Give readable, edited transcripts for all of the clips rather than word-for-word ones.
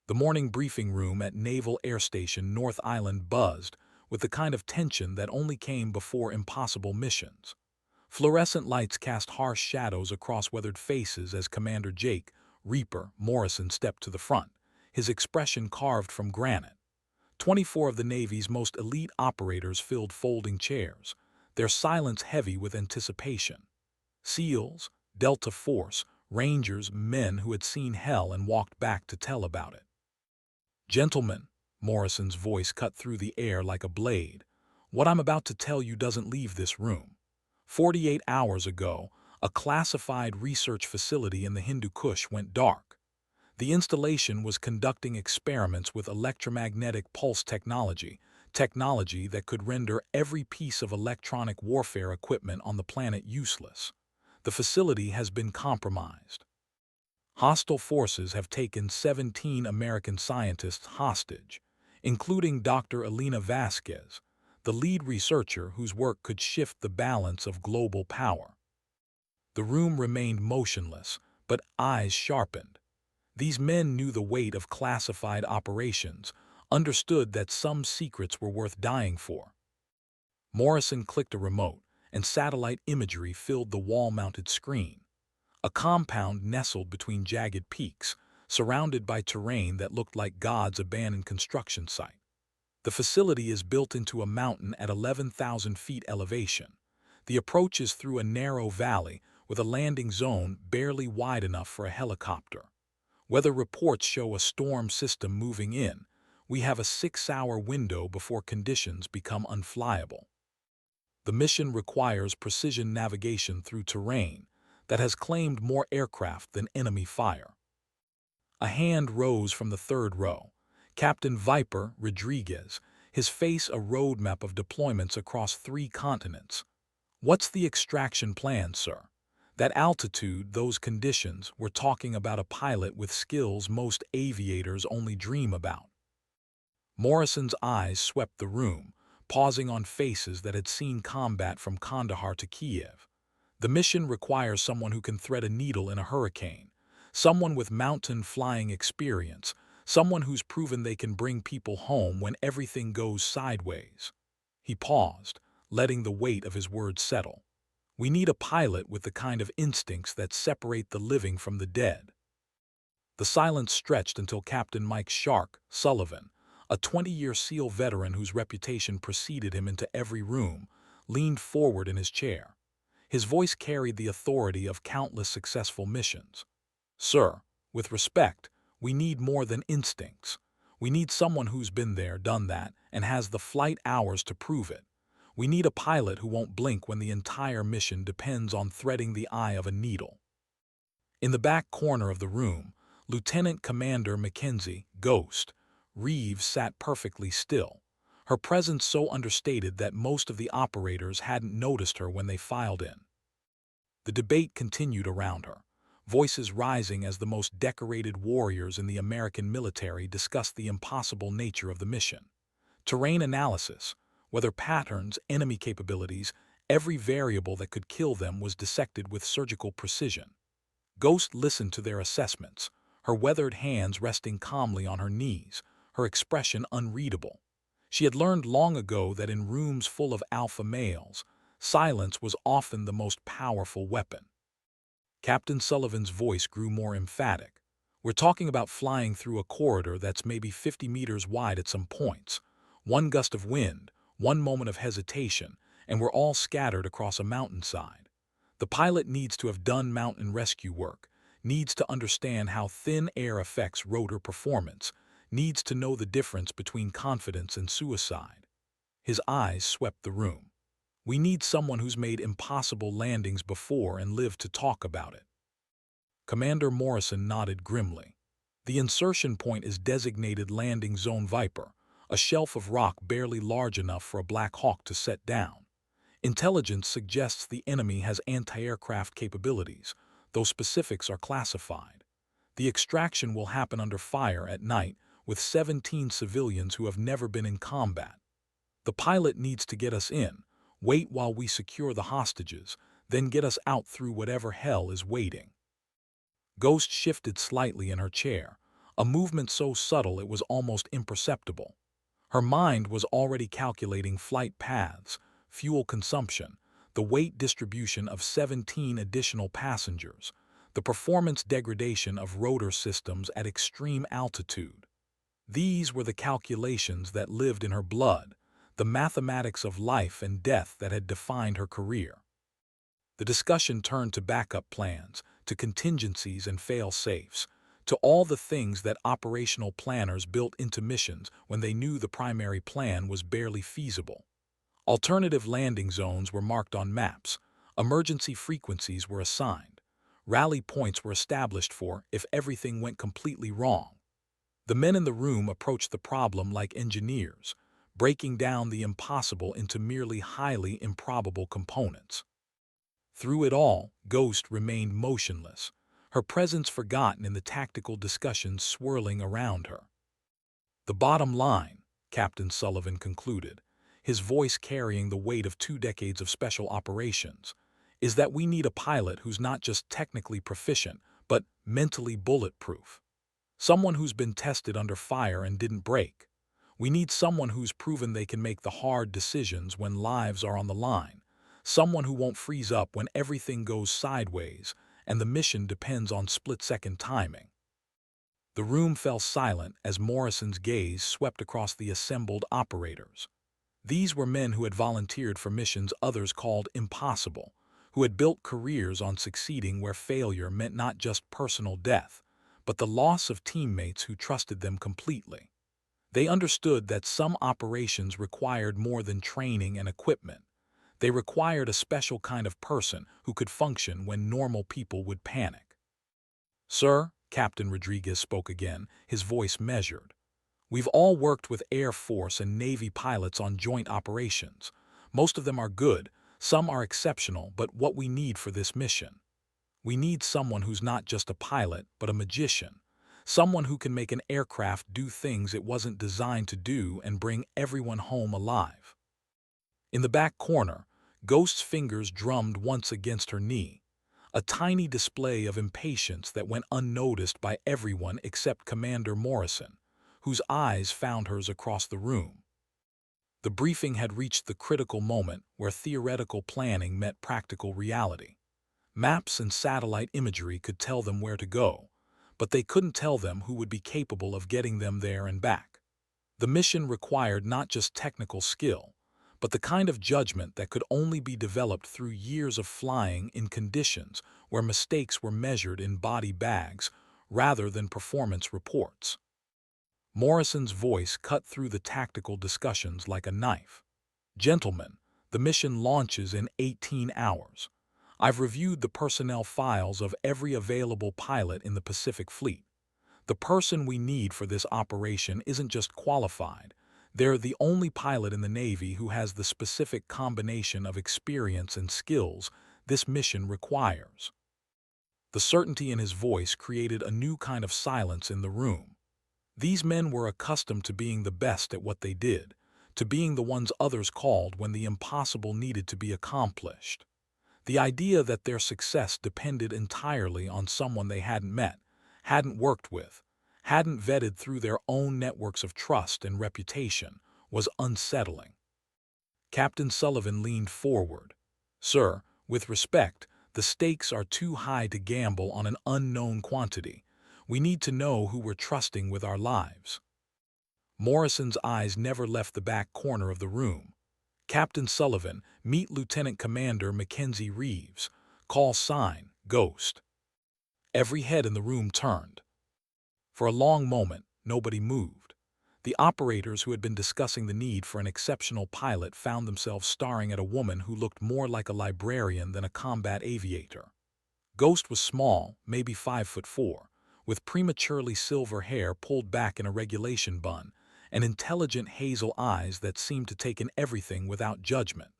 The morning briefing room at Naval Air Station North Island buzzed with the kind of tension that only came before impossible missions. Fluorescent lights cast harsh shadows across weathered faces as Commander Jake Reaper Morrison stepped to the front, his expression carved from granite. 24 of the Navy's most elite operators filled folding chairs, their silence heavy with anticipation. SEALs, Delta Force, Rangers, men who had seen hell and walked back to tell about it. "Gentlemen," Morrison's voice cut through the air like a blade, "what I'm about to tell you doesn't leave this room. 48 hours ago, a classified research facility in the Hindu Kush went dark. The installation was conducting experiments with electromagnetic pulse technology, technology that could render every piece of electronic warfare equipment on the planet useless. The facility has been compromised. Hostile forces have taken 17 American scientists hostage, including Dr. Elena Vasquez, the lead researcher whose work could shift the balance of global power." The room remained motionless, but eyes sharpened. These men knew the weight of classified operations, understood that some secrets were worth dying for. Morrison clicked a remote, and satellite imagery filled the wall-mounted screen. A compound nestled between jagged peaks, surrounded by terrain that looked like God's abandoned construction site. The facility is built into a mountain at 11,000 feet elevation. The approach is through a narrow valley with a landing zone barely wide enough for a helicopter. Weather reports show a storm system moving in. We have a 6-hour window before conditions become unflyable. The mission requires precision navigation through terrain that has claimed more aircraft than enemy fire. A hand rose from the third row. Captain Viper Rodriguez, his face a roadmap of deployments across 3 continents. "What's the extraction plan, sir? That altitude, those conditions, we're talking about a pilot with skills most aviators only dream about." Morrison's eyes swept the room, pausing on faces that had seen combat from Kandahar to Kiev. The mission requires someone who can thread a needle in a hurricane, someone with mountain flying experience, someone who's proven they can bring people home when everything goes sideways. He paused, letting the weight of his words settle. "We need a pilot with the kind of instincts that separate the living from the dead." The silence stretched until Captain Mike Shark Sullivan, a 20-year SEAL veteran whose reputation preceded him into every room, leaned forward in his chair. His voice carried the authority of countless successful missions. "Sir, with respect, we need more than instincts. We need someone who's been there, done that, and has the flight hours to prove it. We need a pilot who won't blink when the entire mission depends on threading the eye of a needle." In the back corner of the room, Lieutenant Commander Mackenzie Ghost Reeves sat perfectly still, her presence so understated that most of the operators hadn't noticed her when they filed in. The debate continued around her, voices rising as the most decorated warriors in the American military discussed the impossible nature of the mission. Terrain analysis, weather patterns, enemy capabilities, every variable that could kill them was dissected with surgical precision. Ghost listened to their assessments, her weathered hands resting calmly on her knees, her expression unreadable. She had learned long ago that in rooms full of alpha males, silence was often the most powerful weapon. Captain Sullivan's voice grew more emphatic. "We're talking about flying through a corridor that's maybe 50 meters wide at some points. One gust of wind, one moment of hesitation, and we're all scattered across a mountainside. The pilot needs to have done mountain rescue work, needs to understand how thin air affects rotor performance, needs to know the difference between confidence and suicide." His eyes swept the room. "We need someone who's made impossible landings before and lived to talk about it." Commander Morrison nodded grimly. "The insertion point is designated Landing Zone Viper, a shelf of rock barely large enough for a Black Hawk to set down. Intelligence suggests the enemy has anti-aircraft capabilities, though specifics are classified. The extraction will happen under fire at night with 17 civilians who have never been in combat. The pilot needs to get us in, wait while we secure the hostages, then get us out through whatever hell is waiting." Ghost shifted slightly in her chair, a movement so subtle it was almost imperceptible. Her mind was already calculating flight paths, fuel consumption, the weight distribution of 17 additional passengers, the performance degradation of rotor systems at extreme altitude. These were the calculations that lived in her blood, the mathematics of life and death that had defined her career. The discussion turned to backup plans, to contingencies and fail-safes, to all the things that operational planners built into missions when they knew the primary plan was barely feasible. Alternative landing zones were marked on maps, emergency frequencies were assigned, rally points were established for if everything went completely wrong. The men in the room approached the problem like engineers, breaking down the impossible into merely highly improbable components. Through it all, Ghost remained motionless, her presence forgotten in the tactical discussions swirling around her. "The bottom line," Captain Sullivan concluded, his voice carrying the weight of 2 decades of special operations, "is that we need a pilot who's not just technically proficient, but mentally bulletproof. Someone who's been tested under fire and didn't break. We need someone who's proven they can make the hard decisions when lives are on the line. Someone who won't freeze up when everything goes sideways and the mission depends on split-second timing." The room fell silent as Morrison's gaze swept across the assembled operators. These were men who had volunteered for missions others called impossible, who had built careers on succeeding where failure meant not just personal death, but the loss of teammates who trusted them completely. They understood that some operations required more than training and equipment. They required a special kind of person who could function when normal people would panic. "Sir," Captain Rodriguez spoke again, his voice measured, "we've all worked with Air Force and Navy pilots on joint operations. Most of them are good, some are exceptional, but what we need for this mission, we need someone who's not just a pilot, but a magician. Someone who can make an aircraft do things it wasn't designed to do and bring everyone home alive." In the back corner, Ghost's fingers drummed once against her knee, a tiny display of impatience that went unnoticed by everyone except Commander Morrison, whose eyes found hers across the room. The briefing had reached the critical moment where theoretical planning met practical reality. Maps and satellite imagery could tell them where to go, but they couldn't tell them who would be capable of getting them there and back. The mission required not just technical skill, but the kind of judgment that could only be developed through years of flying in conditions where mistakes were measured in body bags rather than performance reports. Morrison's voice cut through the tactical discussions like a knife. "Gentlemen, the mission launches in 18 hours. I've reviewed the personnel files of every available pilot in the Pacific Fleet. The person we need for this operation isn't just qualified. They're the only pilot in the Navy who has the specific combination of experience and skills this mission requires." The certainty in his voice created a new kind of silence in the room. These men were accustomed to being the best at what they did, to being the ones others called when the impossible needed to be accomplished. The idea that their success depended entirely on someone they hadn't met, hadn't worked with, hadn't vetted through their own networks of trust and reputation was unsettling. Captain Sullivan leaned forward. "Sir, with respect, the stakes are too high to gamble on an unknown quantity. We need to know who we're trusting with our lives." Morrison's eyes never left the back corner of the room. "Captain Sullivan, meet Lieutenant Commander Mackenzie Reeves. Call sign, Ghost." Every head in the room turned. For a long moment, nobody moved. The operators who had been discussing the need for an exceptional pilot found themselves staring at a woman who looked more like a librarian than a combat aviator. Ghost was small, maybe 5'4", with prematurely silver hair pulled back in a regulation bun, and intelligent hazel eyes that seemed to take in everything without judgment.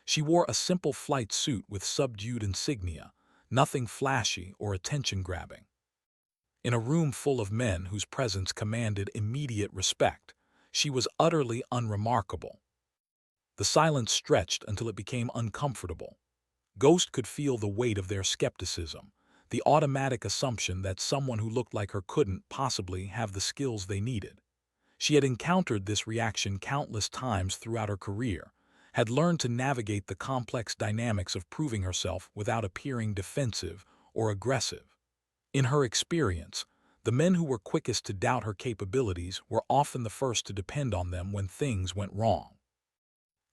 She wore a simple flight suit with subdued insignia, nothing flashy or attention-grabbing. In a room full of men whose presence commanded immediate respect, she was utterly unremarkable. The silence stretched until it became uncomfortable. Ghost could feel the weight of their skepticism, the automatic assumption that someone who looked like her couldn't possibly have the skills they needed. She had encountered this reaction countless times throughout her career, had learned to navigate the complex dynamics of proving herself without appearing defensive or aggressive. In her experience, the men who were quickest to doubt her capabilities were often the first to depend on them when things went wrong.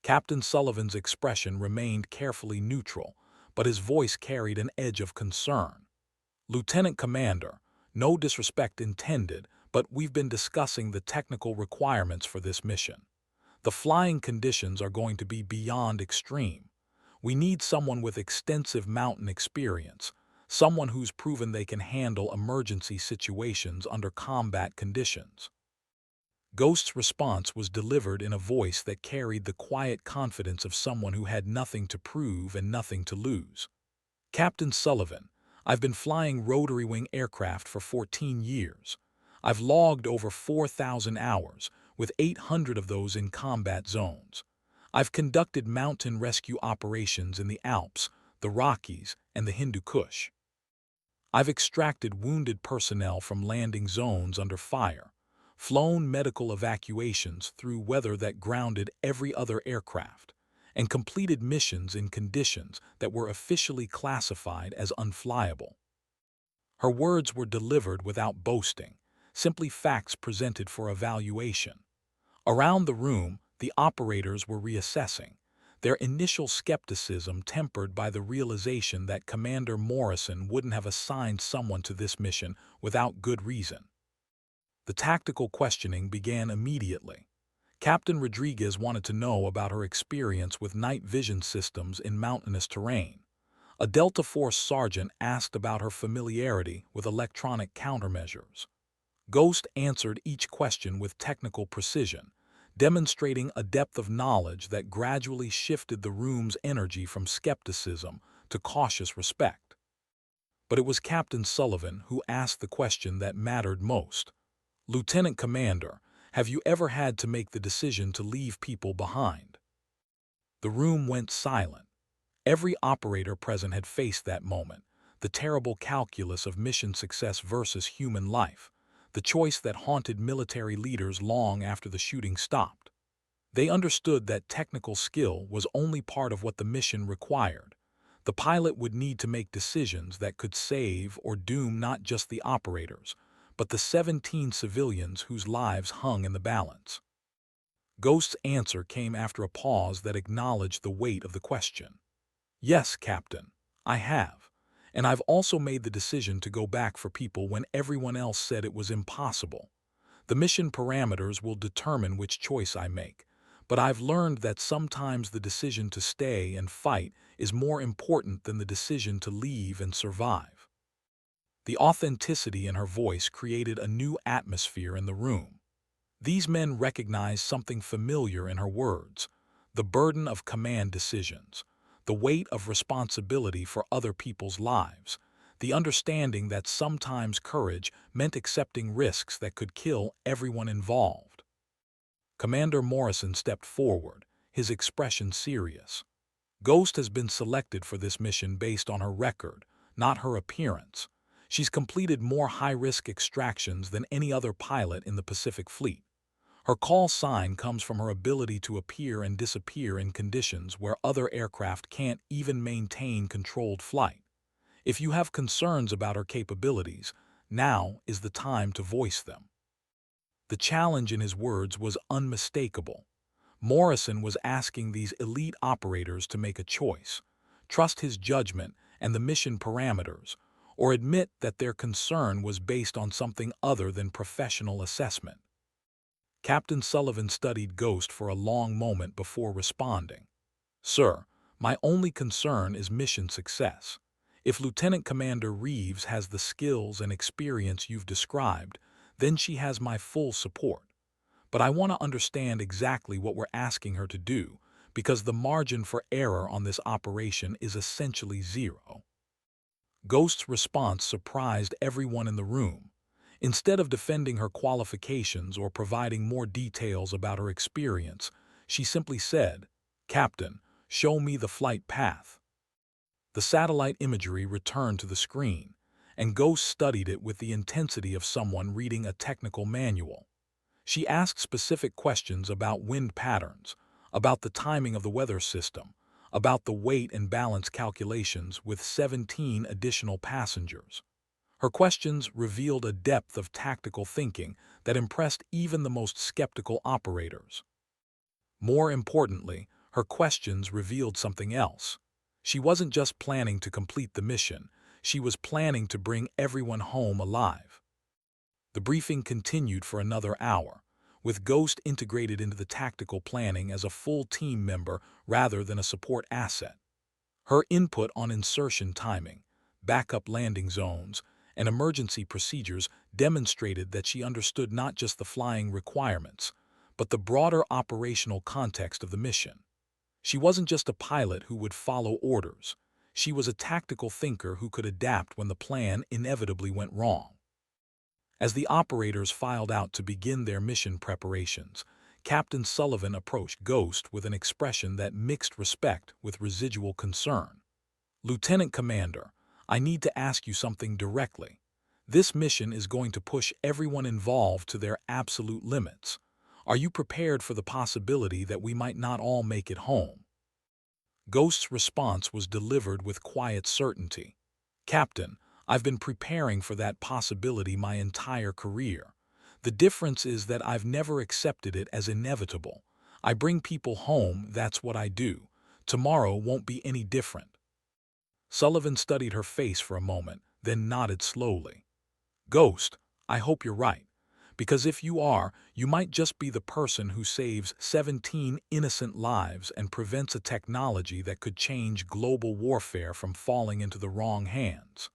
Captain Sullivan's expression remained carefully neutral, but his voice carried an edge of concern. "Lieutenant Commander, no disrespect intended, but we've been discussing the technical requirements for this mission. The flying conditions are going to be beyond extreme. We need someone with extensive mountain experience, someone who's proven they can handle emergency situations under combat conditions." Ghost's response was delivered in a voice that carried the quiet confidence of someone who had nothing to prove and nothing to lose. "Captain Sullivan, I've been flying rotary wing aircraft for 14 years. I've logged over 4,000 hours, with 800 of those in combat zones. I've conducted mountain rescue operations in the Alps, the Rockies, and the Hindu Kush. I've extracted wounded personnel from landing zones under fire, flown medical evacuations through weather that grounded every other aircraft, and completed missions in conditions that were officially classified as unflyable." Her words were delivered without boasting, simply facts presented for evaluation. Around the room, the operators were reassessing, their initial skepticism tempered by the realization that Commander Morrison wouldn't have assigned someone to this mission without good reason. The tactical questioning began immediately. Captain Rodriguez wanted to know about her experience with night vision systems in mountainous terrain. A Delta Force sergeant asked about her familiarity with electronic countermeasures. Ghost answered each question with technical precision, demonstrating a depth of knowledge that gradually shifted the room's energy from skepticism to cautious respect. But it was Captain Sullivan who asked the question that mattered most. "Lieutenant Commander, have you ever had to make the decision to leave people behind?" The room went silent. Every operator present had faced that moment, the terrible calculus of mission success versus human life, the choice that haunted military leaders long after the shooting stopped. They understood that technical skill was only part of what the mission required. The pilot would need to make decisions that could save or doom not just the operators, but the 17 civilians whose lives hung in the balance. Ghost's answer came after a pause that acknowledged the weight of the question. "Yes, Captain, I have. And I've also made the decision to go back for people when everyone else said it was impossible. The mission parameters will determine which choice I make, but I've learned that sometimes the decision to stay and fight is more important than the decision to leave and survive." The authenticity in her voice created a new atmosphere in the room. These men recognized something familiar in her words: the burden of command decisions, the weight of responsibility for other people's lives, the understanding that sometimes courage meant accepting risks that could kill everyone involved. Commander Morrison stepped forward, his expression serious. "Ghost has been selected for this mission based on her record, not her appearance. She's completed more high-risk extractions than any other pilot in the Pacific Fleet. Her call sign comes from her ability to appear and disappear in conditions where other aircraft can't even maintain controlled flight. If you have concerns about her capabilities, now is the time to voice them." The challenge in his words was unmistakable. Morrison was asking these elite operators to make a choice: trust his judgment and the mission parameters, or admit that their concern was based on something other than professional assessment. Captain Sullivan studied Ghost for a long moment before responding. "Sir, my only concern is mission success. If Lieutenant Commander Reeves has the skills and experience you've described, then she has my full support. But I want to understand exactly what we're asking her to do, because the margin for error on this operation is essentially zero." Ghost's response surprised everyone in the room. Instead of defending her qualifications or providing more details about her experience, she simply said, "Captain, show me the flight path." The satellite imagery returned to the screen, and Ghost studied it with the intensity of someone reading a technical manual. She asked specific questions about wind patterns, about the timing of the weather system, about the weight and balance calculations with 17 additional passengers. Her questions revealed a depth of tactical thinking that impressed even the most skeptical operators. More importantly, her questions revealed something else. She wasn't just planning to complete the mission, she was planning to bring everyone home alive. The briefing continued for another hour, with Ghost integrated into the tactical planning as a full team member rather than a support asset. Her input on insertion timing, backup landing zones, and emergency procedures demonstrated that she understood not just the flying requirements, but the broader operational context of the mission. She wasn't just a pilot who would follow orders. She was a tactical thinker who could adapt when the plan inevitably went wrong. As the operators filed out to begin their mission preparations, Captain Sullivan approached Ghost with an expression that mixed respect with residual concern. "Lieutenant Commander, I need to ask you something directly. This mission is going to push everyone involved to their absolute limits. Are you prepared for the possibility that we might not all make it home?" Ghost's response was delivered with quiet certainty. "Captain, I've been preparing for that possibility my entire career. The difference is that I've never accepted it as inevitable. I bring people home, that's what I do. Tomorrow won't be any different." Sullivan studied her face for a moment, then nodded slowly. "Ghost, I hope you're right. Because if you are, you might just be the person who saves 17 innocent lives and prevents a technology that could change global warfare from falling into the wrong hands."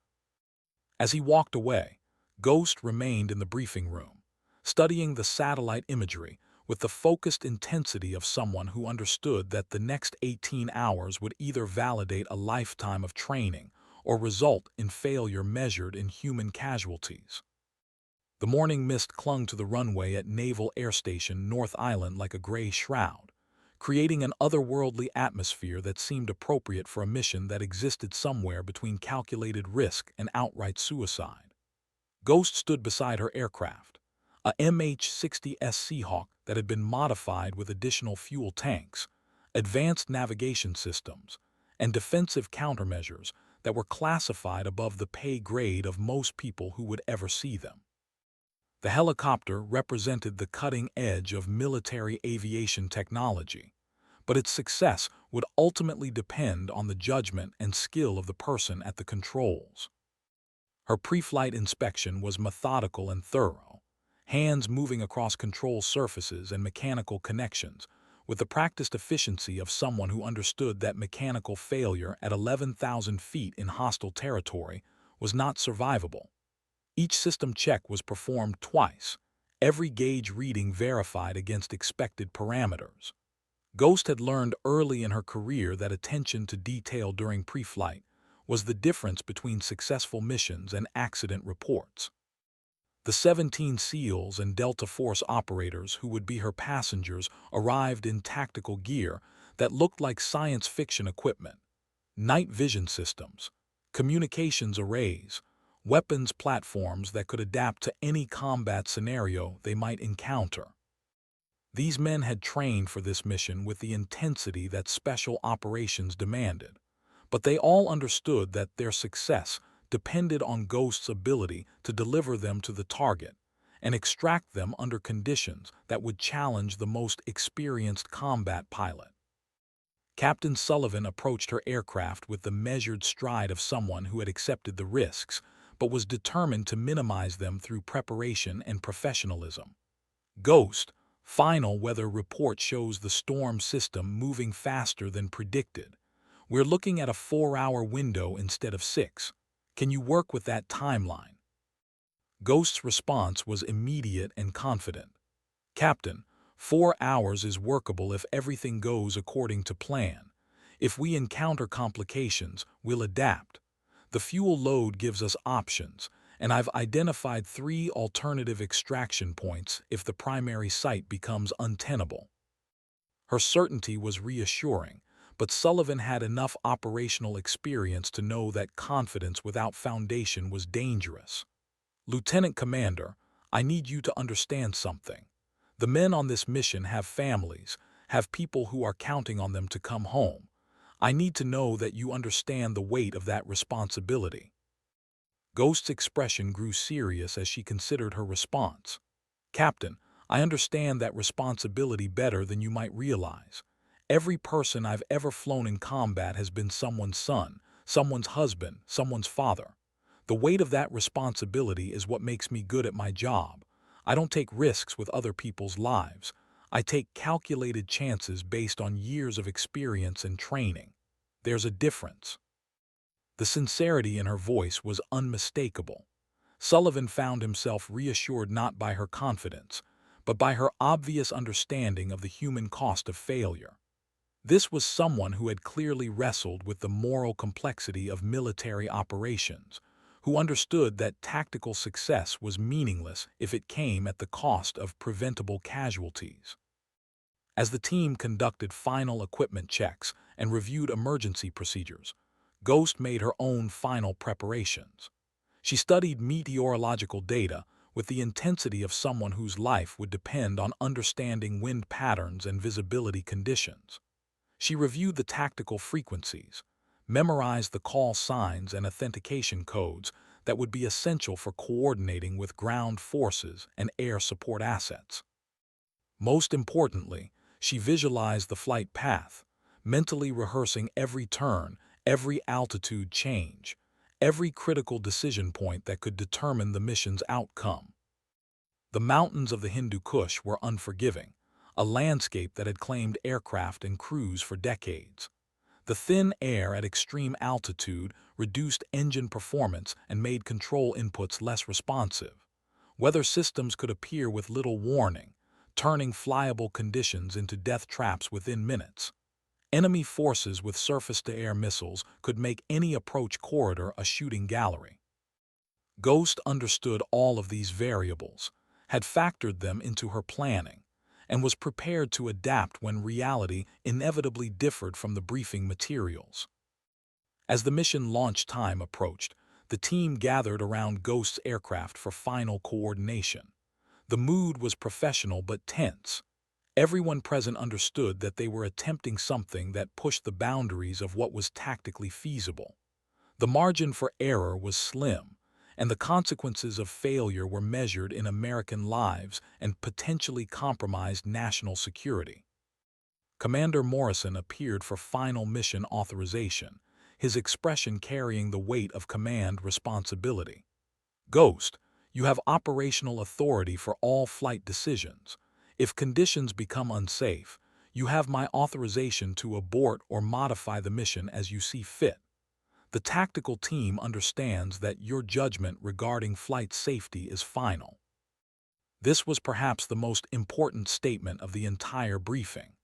As he walked away, Ghost remained in the briefing room, studying the satellite imagery with the focused intensity of someone who understood that the next 18 hours would either validate a lifetime of training or result in failure measured in human casualties. The morning mist clung to the runway at Naval Air Station North Island like a gray shroud, creating an otherworldly atmosphere that seemed appropriate for a mission that existed somewhere between calculated risk and outright suicide. Ghost stood beside her aircraft, a MH-60S Seahawk that had been modified with additional fuel tanks, advanced navigation systems, and defensive countermeasures that were classified above the pay grade of most people who would ever see them. The helicopter represented the cutting edge of military aviation technology, but its success would ultimately depend on the judgment and skill of the person at the controls. Her pre-flight inspection was methodical and thorough, hands moving across control surfaces and mechanical connections, with the practiced efficiency of someone who understood that mechanical failure at 11,000 feet in hostile territory was not survivable. Each system check was performed twice, every gauge reading verified against expected parameters. Ghost had learned early in her career that attention to detail during pre-flight was the difference between successful missions and accident reports. The 17 SEALs and Delta Force operators who would be her passengers arrived in tactical gear that looked like science fiction equipment: night vision systems, communications arrays, weapons platforms that could adapt to any combat scenario they might encounter. These men had trained for this mission with the intensity that special operations demanded, but they all understood that their success depended on Ghost's ability to deliver them to the target and extract them under conditions that would challenge the most experienced combat pilot. Captain Sullivan approached her aircraft with the measured stride of someone who had accepted the risks, but was determined to minimize them through preparation and professionalism. "Ghost, final weather report shows the storm system moving faster than predicted. We're looking at a 4-hour window instead of 6. Can you work with that timeline?" Ghost's response was immediate and confident. "Captain, 4 hours is workable if everything goes according to plan. If we encounter complications, we'll adapt. The fuel load gives us options, and I've identified 3 alternative extraction points if the primary site becomes untenable." Her certainty was reassuring, but Sullivan had enough operational experience to know that confidence without foundation was dangerous. "Lieutenant Commander, I need you to understand something. The men on this mission have families, have people who are counting on them to come home. I need to know that you understand the weight of that responsibility." Ghost's expression grew serious as she considered her response. "Captain, I understand that responsibility better than you might realize. Every person I've ever flown in combat has been someone's son, someone's husband, someone's father. The weight of that responsibility is what makes me good at my job. I don't take risks with other people's lives. I take calculated chances based on years of experience and training. There's a difference." The sincerity in her voice was unmistakable. Sullivan found himself reassured not by her confidence, but by her obvious understanding of the human cost of failure. This was someone who had clearly wrestled with the moral complexity of military operations, who understood that tactical success was meaningless if it came at the cost of preventable casualties. As the team conducted final equipment checks and reviewed emergency procedures, Ghost made her own final preparations. She studied meteorological data with the intensity of someone whose life would depend on understanding wind patterns and visibility conditions. She reviewed the tactical frequencies, memorized the call signs and authentication codes that would be essential for coordinating with ground forces and air support assets. Most importantly, she visualized the flight path, mentally rehearsing every turn, every altitude change, every critical decision point that could determine the mission's outcome. The mountains of the Hindu Kush were unforgiving, a landscape that had claimed aircraft and crews for decades. The thin air at extreme altitude reduced engine performance and made control inputs less responsive. Weather systems could appear with little warning, turning flyable conditions into death traps within minutes. Enemy forces with surface-to-air missiles could make any approach corridor a shooting gallery. Ghost understood all of these variables, had factored them into her planning, and was prepared to adapt when reality inevitably differed from the briefing materials. As the mission launch time approached, the team gathered around Ghost's aircraft for final coordination. The mood was professional but tense. Everyone present understood that they were attempting something that pushed the boundaries of what was tactically feasible. The margin for error was slim, and the consequences of failure were measured in American lives and potentially compromised national security. Commander Morrison appeared for final mission authorization, his expression carrying the weight of command responsibility. "Ghost, you have operational authority for all flight decisions. If conditions become unsafe, you have my authorization to abort or modify the mission as you see fit. The tactical team understands that your judgment regarding flight safety is final." This was perhaps the most important statement of the entire briefing.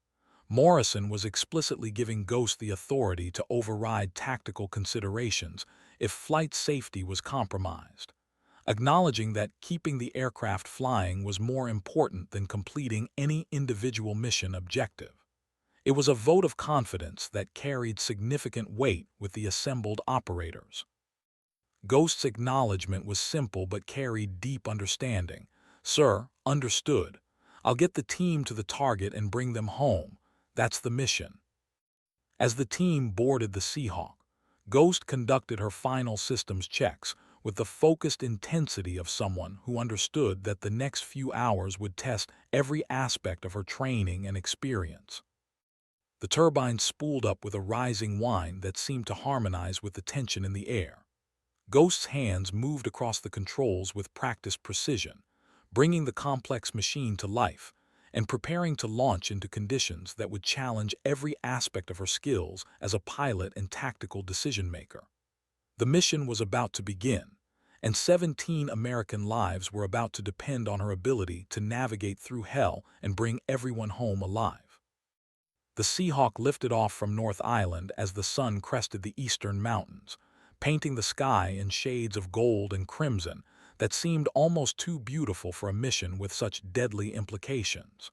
Morrison was explicitly giving Ghost the authority to override tactical considerations if flight safety was compromised, acknowledging that keeping the aircraft flying was more important than completing any individual mission objective. It was a vote of confidence that carried significant weight with the assembled operators. Ghost's acknowledgement was simple but carried deep understanding. "Sir, understood. I'll get the team to the target and bring them home. That's the mission." As the team boarded the Seahawk, Ghost conducted her final systems checks with the focused intensity of someone who understood that the next few hours would test every aspect of her training and experience. The turbine spooled up with a rising whine that seemed to harmonize with the tension in the air. Ghost's hands moved across the controls with practiced precision, bringing the complex machine to life and preparing to launch into conditions that would challenge every aspect of her skills as a pilot and tactical decision-maker. The mission was about to begin, and 17 American lives were about to depend on her ability to navigate through hell and bring everyone home alive. The Seahawk lifted off from North Island as the sun crested the eastern mountains, painting the sky in shades of gold and crimson that seemed almost too beautiful for a mission with such deadly implications.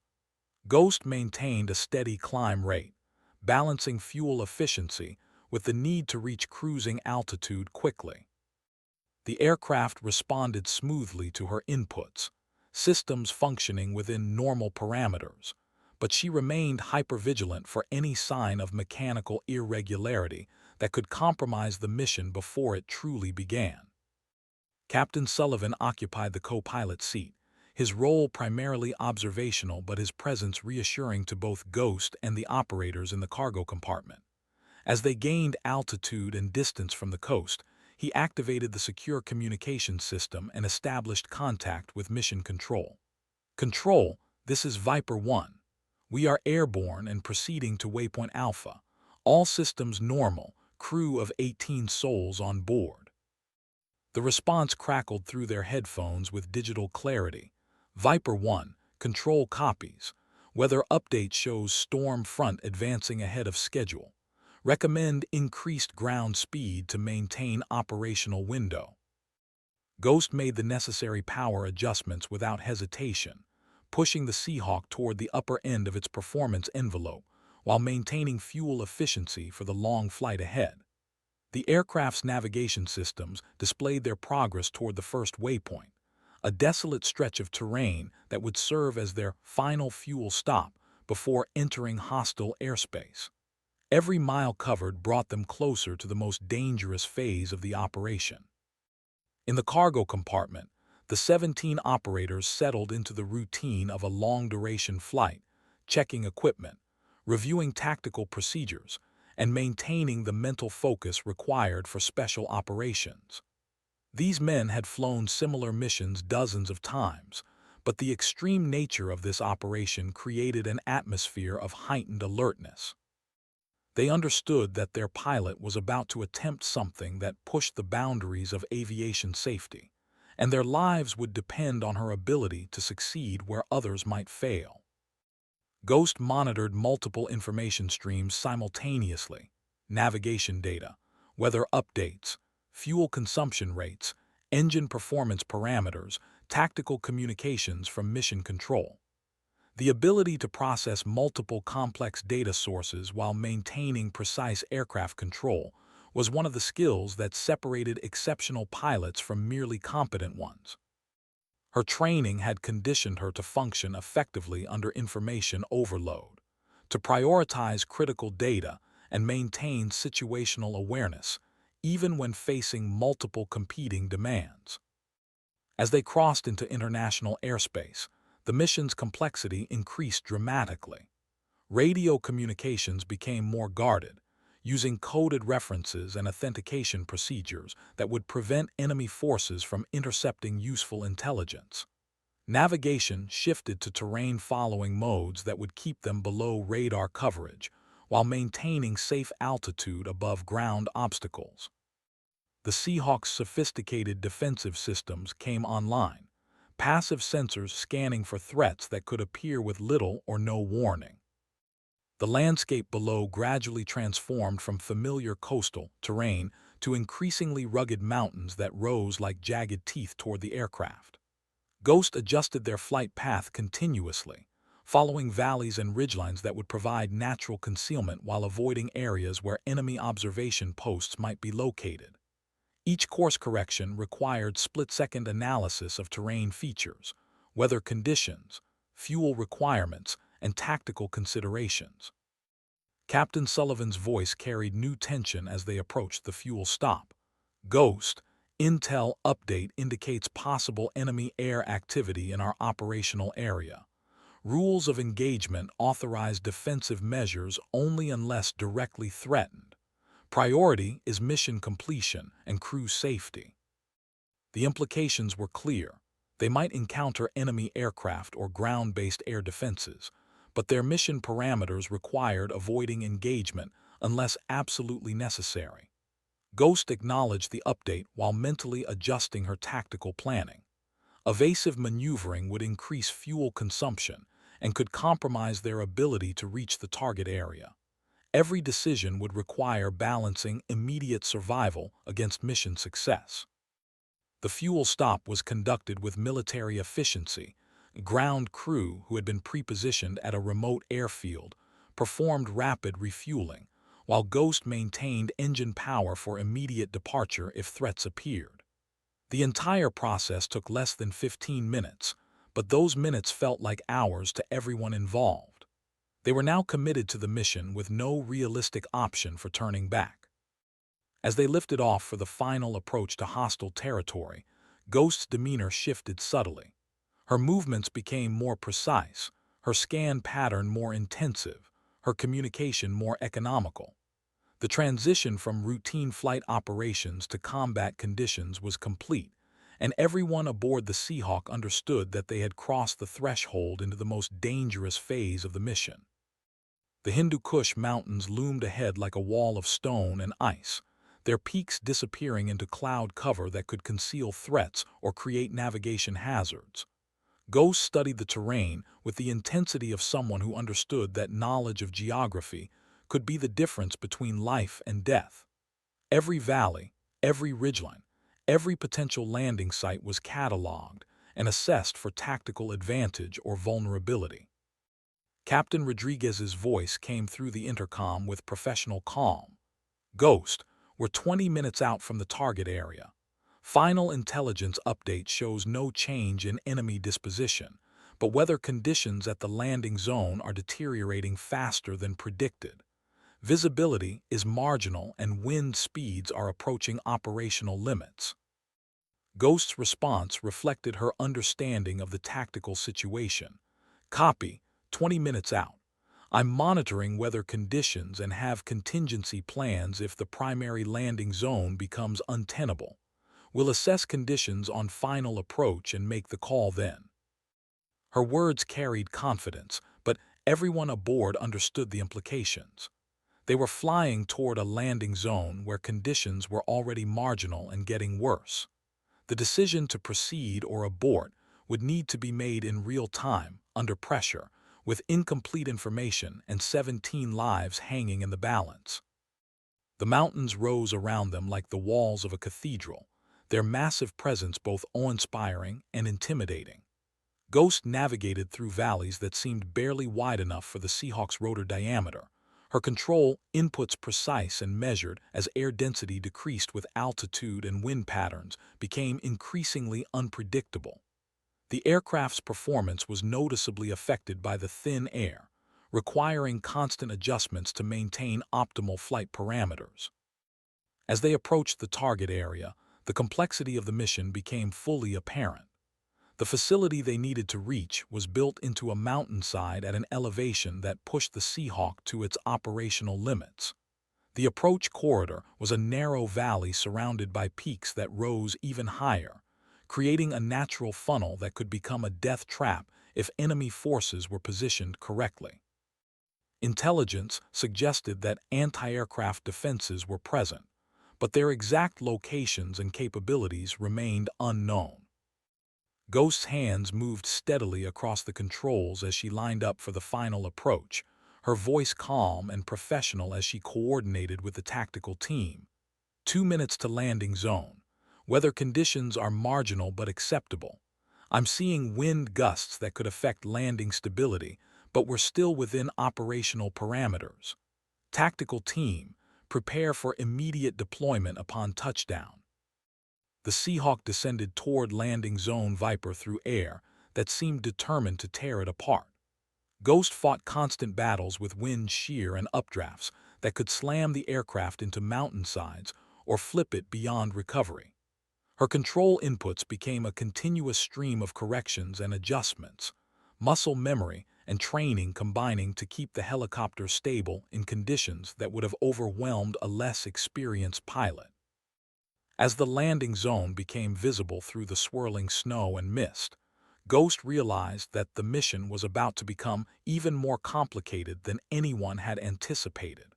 Ghost maintained a steady climb rate, balancing fuel efficiency with the need to reach cruising altitude quickly. The aircraft responded smoothly to her inputs, systems functioning within normal parameters, but she remained hypervigilant for any sign of mechanical irregularity that could compromise the mission before it truly began. Captain Sullivan occupied the co-pilot seat, his role primarily observational but his presence reassuring to both Ghost and the operators in the cargo compartment. As they gained altitude and distance from the coast, he activated the secure communication system and established contact with Mission Control. Control, this is Viper 1. We are airborne and proceeding to Waypoint Alpha. All systems normal, crew of 18 souls on board. The response crackled through their headphones with digital clarity. Viper 1, Control copies. Weather update shows storm front advancing ahead of schedule. Recommend increased ground speed to maintain operational window. Ghost made the necessary power adjustments without hesitation, pushing the Seahawk toward the upper end of its performance envelope while maintaining fuel efficiency for the long flight ahead. The aircraft's navigation systems displayed their progress toward the first waypoint, a desolate stretch of terrain that would serve as their final fuel stop before entering hostile airspace. Every mile covered brought them closer to the most dangerous phase of the operation. In the cargo compartment, the 17 operators settled into the routine of a long-duration flight, checking equipment, reviewing tactical procedures, and maintaining the mental focus required for special operations. These men had flown similar missions dozens of times, but the extreme nature of this operation created an atmosphere of heightened alertness. They understood that their pilot was about to attempt something that pushed the boundaries of aviation safety, and their lives would depend on her ability to succeed where others might fail. Ghost monitored multiple information streams simultaneously: navigation data, weather updates, fuel consumption rates, engine performance parameters, tactical communications from Mission Control. The ability to process multiple complex data sources while maintaining precise aircraft control was one of the skills that separated exceptional pilots from merely competent ones. Her training had conditioned her to function effectively under information overload, to prioritize critical data and maintain situational awareness, even when facing multiple competing demands. As they crossed into international airspace, the mission's complexity increased dramatically. Radio communications became more guarded, using coded references and authentication procedures that would prevent enemy forces from intercepting useful intelligence. Navigation shifted to terrain-following modes that would keep them below radar coverage, while maintaining safe altitude above ground obstacles. The Seahawk's sophisticated defensive systems came online, passive sensors scanning for threats that could appear with little or no warning. The landscape below gradually transformed from familiar coastal terrain to increasingly rugged mountains that rose like jagged teeth toward the aircraft. Ghost adjusted their flight path continuously, following valleys and ridgelines that would provide natural concealment while avoiding areas where enemy observation posts might be located. Each course correction required split-second analysis of terrain features, weather conditions, fuel requirements, and tactical considerations. Captain Sullivan's voice carried new tension as they approached the fuel stop. Ghost, Intel update indicates possible enemy air activity in our operational area. Rules of engagement authorize defensive measures only unless directly threatened. Priority is mission completion and crew safety. The implications were clear. They might encounter enemy aircraft or ground-based air defenses, but their mission parameters required avoiding engagement unless absolutely necessary. Ghost acknowledged the update while mentally adjusting her tactical planning. Evasive maneuvering would increase fuel consumption and could compromise their ability to reach the target area. Every decision would require balancing immediate survival against mission success. The fuel stop was conducted with military efficiency. Ground crew who had been pre-positioned at a remote airfield performed rapid refueling, while Ghost maintained engine power for immediate departure if threats appeared. The entire process took less than 15 minutes, but those minutes felt like hours to everyone involved. They were now committed to the mission with no realistic option for turning back. As they lifted off for the final approach to hostile territory, Ghost's demeanor shifted subtly. Her movements became more precise, her scan pattern more intensive, her communication more economical. The transition from routine flight operations to combat conditions was complete, and everyone aboard the Seahawk understood that they had crossed the threshold into the most dangerous phase of the mission. The Hindu Kush Mountains loomed ahead like a wall of stone and ice, their peaks disappearing into cloud cover that could conceal threats or create navigation hazards. Ghost studied the terrain with the intensity of someone who understood that knowledge of geography could be the difference between life and death. Every valley, every ridgeline, every potential landing site was cataloged and assessed for tactical advantage or vulnerability. Captain Rodriguez's voice came through the intercom with professional calm. "Ghost, we're 20 minutes out from the target area. Final intelligence update shows no change in enemy disposition, but weather conditions at the landing zone are deteriorating faster than predicted. Visibility is marginal and wind speeds are approaching operational limits." Ghost's response reflected her understanding of the tactical situation. "Copy, 20 minutes out. I'm monitoring weather conditions and have contingency plans if the primary landing zone becomes untenable. We'll assess conditions on final approach and make the call then." Her words carried confidence, but everyone aboard understood the implications. They were flying toward a landing zone where conditions were already marginal and getting worse. The decision to proceed or abort would need to be made in real time, under pressure, with incomplete information and 17 lives hanging in the balance. The mountains rose around them like the walls of a cathedral, their massive presence both awe-inspiring and intimidating. Ghost navigated through valleys that seemed barely wide enough for the Seahawk's rotor diameter, her control inputs precise and measured as air density decreased with altitude and wind patterns became increasingly unpredictable. The aircraft's performance was noticeably affected by the thin air, requiring constant adjustments to maintain optimal flight parameters. As they approached the target area, the complexity of the mission became fully apparent. The facility they needed to reach was built into a mountainside at an elevation that pushed the Seahawk to its operational limits. The approach corridor was a narrow valley surrounded by peaks that rose even higher, creating a natural funnel that could become a death trap if enemy forces were positioned correctly. Intelligence suggested that anti-aircraft defenses were present, but their exact locations and capabilities remained unknown. Ghost's hands moved steadily across the controls as she lined up for the final approach, her voice calm and professional as she coordinated with the tactical team. 2 minutes to landing zone. Weather conditions are marginal but acceptable. I'm seeing wind gusts that could affect landing stability, but we're still within operational parameters. Tactical team, prepare for immediate deployment upon touchdown. The Seahawk descended toward landing zone Viper through air that seemed determined to tear it apart. Ghost fought constant battles with wind shear and updrafts that could slam the aircraft into mountainsides or flip it beyond recovery. Her control inputs became a continuous stream of corrections and adjustments, muscle memory and training combining to keep the helicopter stable in conditions that would have overwhelmed a less experienced pilot. As the landing zone became visible through the swirling snow and mist, Ghost realized that the mission was about to become even more complicated than anyone had anticipated.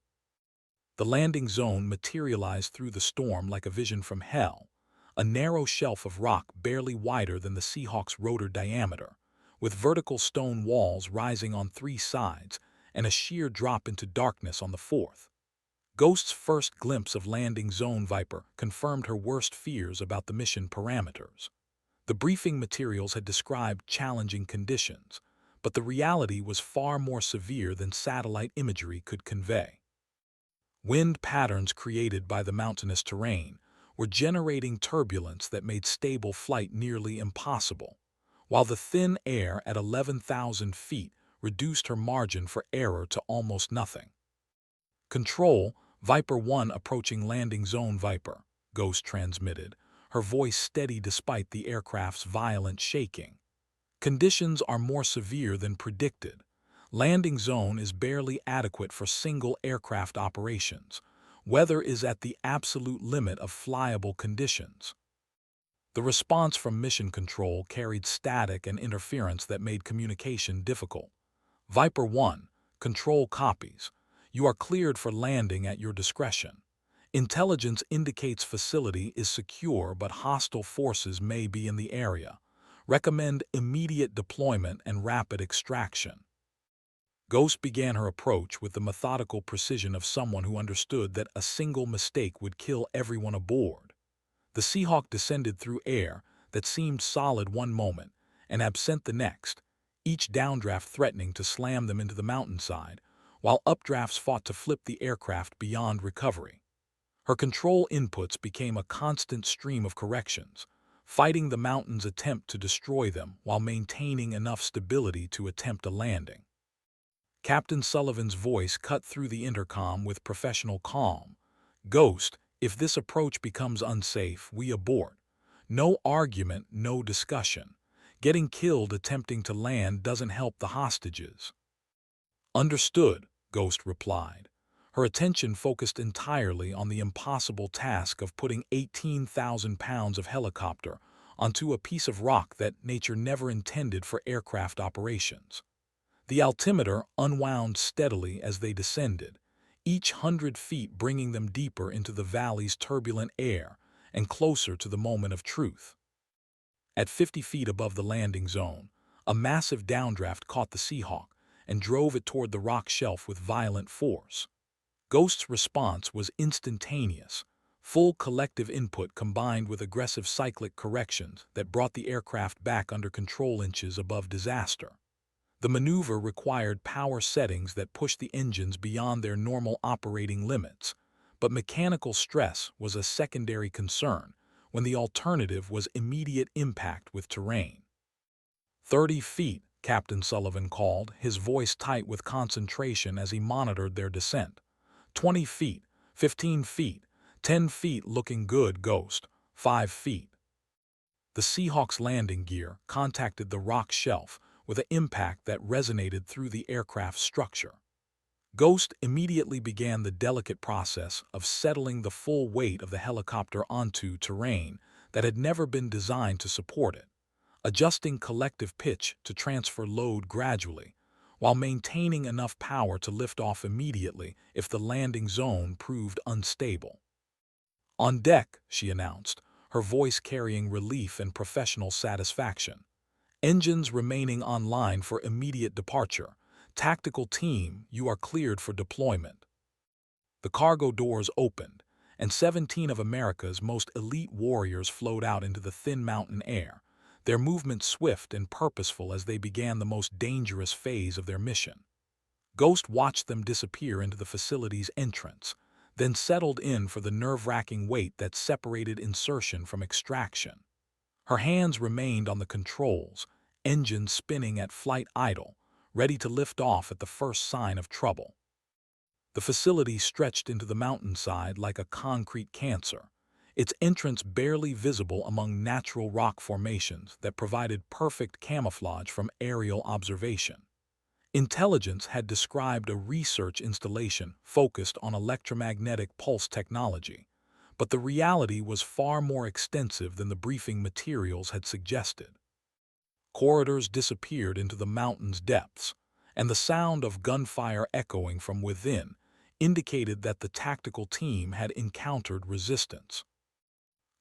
The landing zone materialized through the storm like a vision from hell, a narrow shelf of rock barely wider than the Seahawk's rotor diameter, with vertical stone walls rising on 3 sides and a sheer drop into darkness on the 4th. Ghost's first glimpse of landing zone Viper confirmed her worst fears about the mission parameters. The briefing materials had described challenging conditions, but the reality was far more severe than satellite imagery could convey. Wind patterns created by the mountainous terrain were generating turbulence that made stable flight nearly impossible, while the thin air at 11,000 feet reduced her margin for error to almost nothing. "Control, Viper 1 approaching landing zone Viper," Ghost transmitted, her voice steady despite the aircraft's violent shaking. "Conditions are more severe than predicted. Landing zone is barely adequate for single aircraft operations. Weather is at the absolute limit of flyable conditions." The response from Mission Control carried static and interference that made communication difficult. "Viper 1, Control copies. You are cleared for landing at your discretion. Intelligence indicates facility is secure but hostile forces may be in the area. Recommend immediate deployment and rapid extraction." Ghost began her approach with the methodical precision of someone who understood that a single mistake would kill everyone aboard. The Seahawk descended through air that seemed solid one moment and absent the next, each downdraft threatening to slam them into the mountainside, while updrafts fought to flip the aircraft beyond recovery. Her control inputs became a constant stream of corrections, fighting the mountain's attempt to destroy them while maintaining enough stability to attempt a landing. Captain Sullivan's voice cut through the intercom with professional calm. "Ghost, if this approach becomes unsafe, we abort. No argument, no discussion. Getting killed attempting to land doesn't help the hostages." "Understood," Ghost replied, her attention focused entirely on the impossible task of putting 18,000 pounds of helicopter onto a piece of rock that nature never intended for aircraft operations. The altimeter unwound steadily as they descended, each 100 feet bringing them deeper into the valley's turbulent air and closer to the moment of truth. At 50 feet above the landing zone, a massive downdraft caught the Seahawk and drove it toward the rock shelf with violent force. Ghost's response was instantaneous, full collective input combined with aggressive cyclic corrections that brought the aircraft back under control inches above disaster. The maneuver required power settings that pushed the engines beyond their normal operating limits, but mechanical stress was a secondary concern when the alternative was immediate impact with terrain. 30 feet, Captain Sullivan called, his voice tight with concentration as he monitored their descent. 20 feet, 15 feet, 10 feet looking good, Ghost, 5 feet. The Seahawk's landing gear contacted the rock shelf with an impact that resonated through the aircraft's structure. Ghost immediately began the delicate process of settling the full weight of the helicopter onto terrain that had never been designed to support it, adjusting collective pitch to transfer load gradually, while maintaining enough power to lift off immediately if the landing zone proved unstable. "On deck," she announced, her voice carrying relief and professional satisfaction. "Engines remaining online for immediate departure. Tactical team, you are cleared for deployment." The cargo doors opened, and 17 of America's most elite warriors flowed out into the thin mountain air, their movements swift and purposeful as they began the most dangerous phase of their mission. Ghost watched them disappear into the facility's entrance, then settled in for the nerve-wracking wait that separated insertion from extraction. Her hands remained on the controls, engines spinning at flight idle, ready to lift off at the first sign of trouble. The facility stretched into the mountainside like a concrete cancer, its entrance barely visible among natural rock formations that provided perfect camouflage from aerial observation. Intelligence had described a research installation focused on electromagnetic pulse technology, but the reality was far more extensive than the briefing materials had suggested. Corridors disappeared into the mountain's depths, and the sound of gunfire echoing from within indicated that the tactical team had encountered resistance.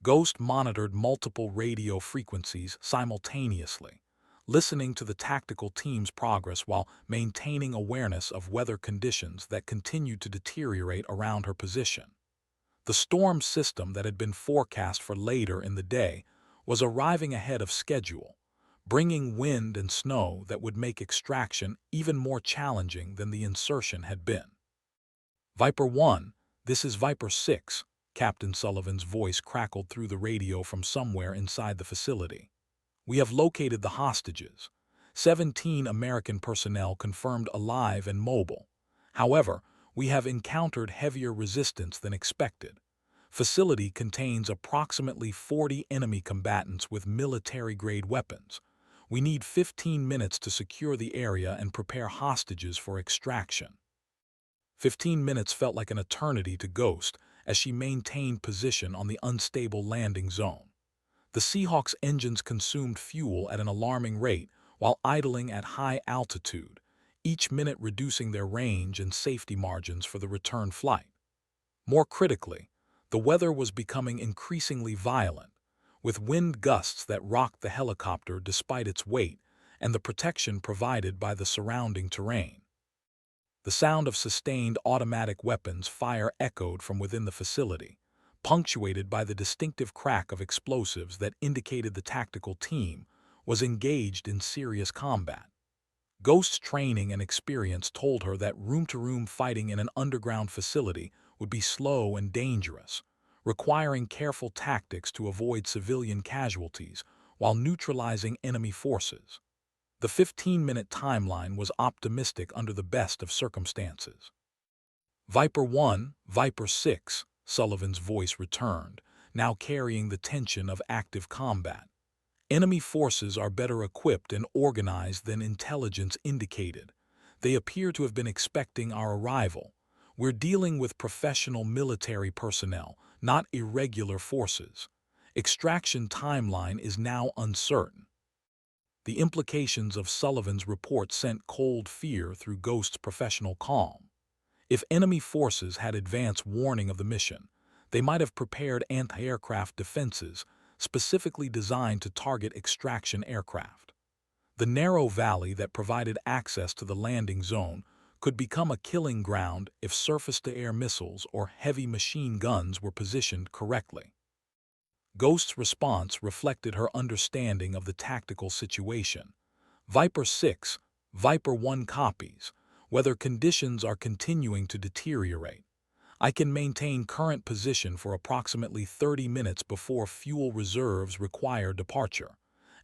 Ghost monitored multiple radio frequencies simultaneously, listening to the tactical team's progress while maintaining awareness of weather conditions that continued to deteriorate around her position. The storm system that had been forecast for later in the day was arriving ahead of schedule, bringing wind and snow that would make extraction even more challenging than the insertion had been. Viper 1, this is Viper 6, Captain Sullivan's voice crackled through the radio from somewhere inside the facility. We have located the hostages. 17 American personnel confirmed alive and mobile. However, we have encountered heavier resistance than expected. Facility contains approximately 40 enemy combatants with military-grade weapons. We need 15 minutes to secure the area and prepare hostages for extraction. 15 minutes felt like an eternity to Ghost as she maintained position on the unstable landing zone. The Seahawk's engines consumed fuel at an alarming rate while idling at high altitude, each minute reducing their range and safety margins for the return flight. More critically, the weather was becoming increasingly violent, with wind gusts that rocked the helicopter despite its weight and the protection provided by the surrounding terrain. The sound of sustained automatic weapons fire echoed from within the facility, punctuated by the distinctive crack of explosives that indicated the tactical team was engaged in serious combat. Ghost's training and experience told her that room-to-room fighting in an underground facility would be slow and dangerous, requiring careful tactics to avoid civilian casualties while neutralizing enemy forces. The 15-minute timeline was optimistic under the best of circumstances. Viper 1, Viper 6, Sullivan's voice returned, now carrying the tension of active combat. Enemy forces are better equipped and organized than intelligence indicated. They appear to have been expecting our arrival. We're dealing with professional military personnel, not irregular forces. Extraction timeline is now uncertain. The implications of Sullivan's report sent cold fear through Ghost's professional calm. If enemy forces had advance warning of the mission, they might have prepared anti-aircraft defenses specifically designed to target extraction aircraft. The narrow valley that provided access to the landing zone could become a killing ground if surface-to-air missiles or heavy machine guns were positioned correctly. Ghost's response reflected her understanding of the tactical situation. Viper 6, Viper 1 copies. Whether conditions are continuing to deteriorate. I can maintain current position for approximately 30 minutes before fuel reserves require departure.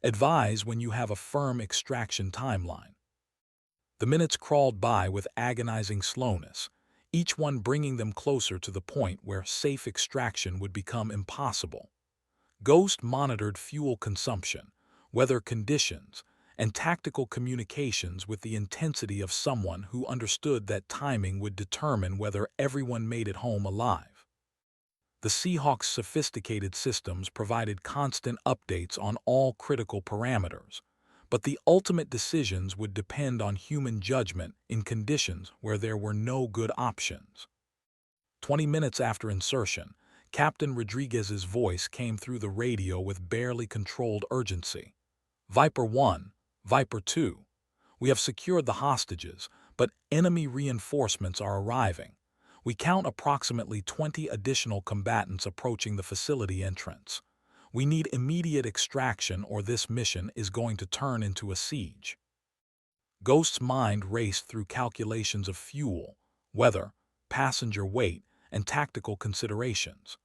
Advise when you have a firm extraction timeline. The minutes crawled by with agonizing slowness, each one bringing them closer to the point where safe extraction would become impossible. Ghost monitored fuel consumption, weather conditions, and tactical communications with the intensity of someone who understood that timing would determine whether everyone made it home alive. The Seahawks' sophisticated systems provided constant updates on all critical parameters, but the ultimate decisions would depend on human judgment in conditions where there were no good options. 20 minutes after insertion, Captain Rodriguez's voice came through the radio with barely controlled urgency. Viper 1, Viper 2. We have secured the hostages, but enemy reinforcements are arriving. We count approximately 20 additional combatants approaching the facility entrance. We need immediate extraction or this mission is going to turn into a siege. Ghost's mind raced through calculations of fuel, weather, passenger weight, and tactical considerations.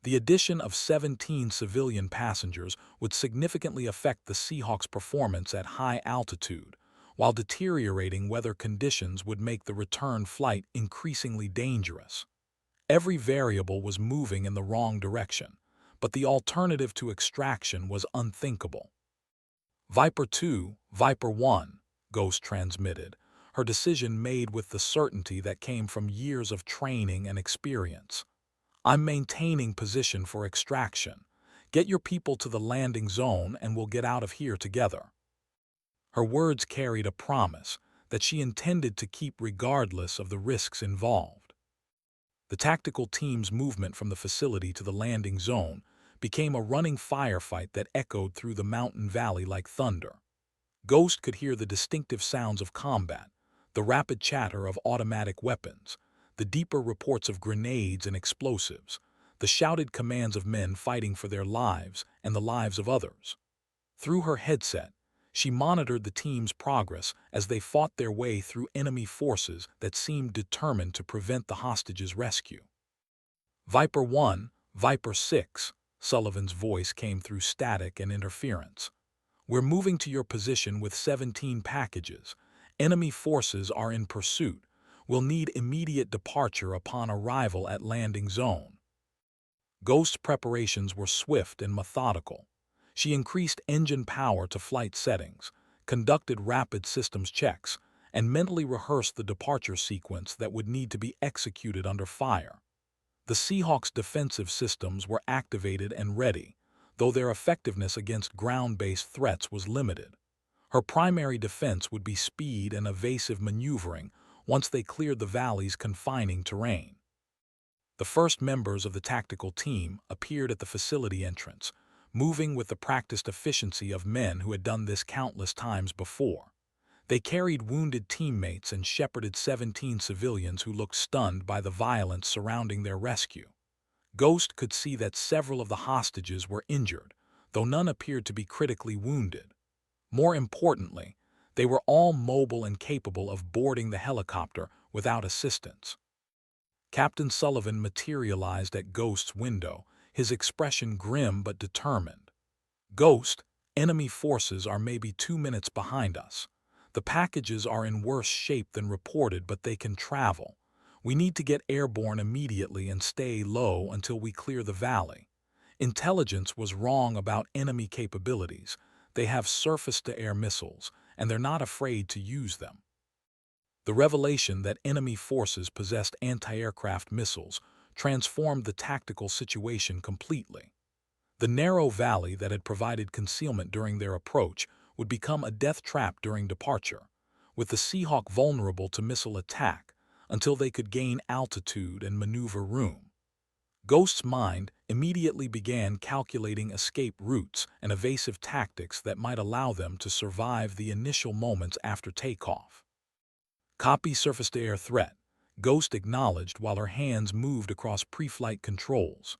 The addition of 17 civilian passengers would significantly affect the Seahawks' performance at high altitude, while deteriorating weather conditions would make the return flight increasingly dangerous. Every variable was moving in the wrong direction, but the alternative to extraction was unthinkable. Viper 2, Viper 1, Ghost transmitted, her decision made with the certainty that came from years of training and experience. I'm maintaining position for extraction. Get your people to the landing zone and we'll get out of here together. Her words carried a promise that she intended to keep regardless of the risks involved. The tactical team's movement from the facility to the landing zone became a running firefight that echoed through the mountain valley like thunder. Ghost could hear the distinctive sounds of combat, the rapid chatter of automatic weapons, the deeper reports of grenades and explosives, the shouted commands of men fighting for their lives and the lives of others. Through her headset, She monitored the team's progress as they fought their way through enemy forces that seemed determined to prevent the hostages' rescue. Viper 1, Viper 6, Sullivan's voice came through static and interference. We're moving to your position with 17 packages. Enemy forces are in pursuit. We'll need immediate departure upon arrival at landing zone. Ghost's preparations were swift and methodical. She increased engine power to flight settings, conducted rapid systems checks, and mentally rehearsed the departure sequence that would need to be executed under fire. The Seahawks' defensive systems were activated and ready, though their effectiveness against ground-based threats was limited. Her primary defense would be speed and evasive maneuvering once they cleared the valley's confining terrain. The first members of the tactical team appeared at the facility entrance, moving with the practiced efficiency of men who had done this countless times before. They carried wounded teammates and shepherded 17 civilians who looked stunned by the violence surrounding their rescue. Ghost could see that several of the hostages were injured, though none appeared to be critically wounded. More importantly, they were all mobile and capable of boarding the helicopter without assistance. Captain Sullivan materialized at Ghost's window, his expression grim but determined. "Ghost, enemy forces are maybe 2 minutes behind us. The packages are in worse shape than reported, but they can travel. We need to get airborne immediately and stay low until we clear the valley. Intelligence was wrong about enemy capabilities. They have surface-to-air missiles, and they're not afraid to use them." The revelation that enemy forces possessed anti-aircraft missiles transformed the tactical situation completely. The narrow valley that had provided concealment during their approach would become a death trap during departure, with the Seahawk vulnerable to missile attack until they could gain altitude and maneuver room. Ghost's mind immediately began calculating escape routes and evasive tactics that might allow them to survive the initial moments after takeoff. "Copy surface-to-air threat," Ghost acknowledged while her hands moved across pre-flight controls.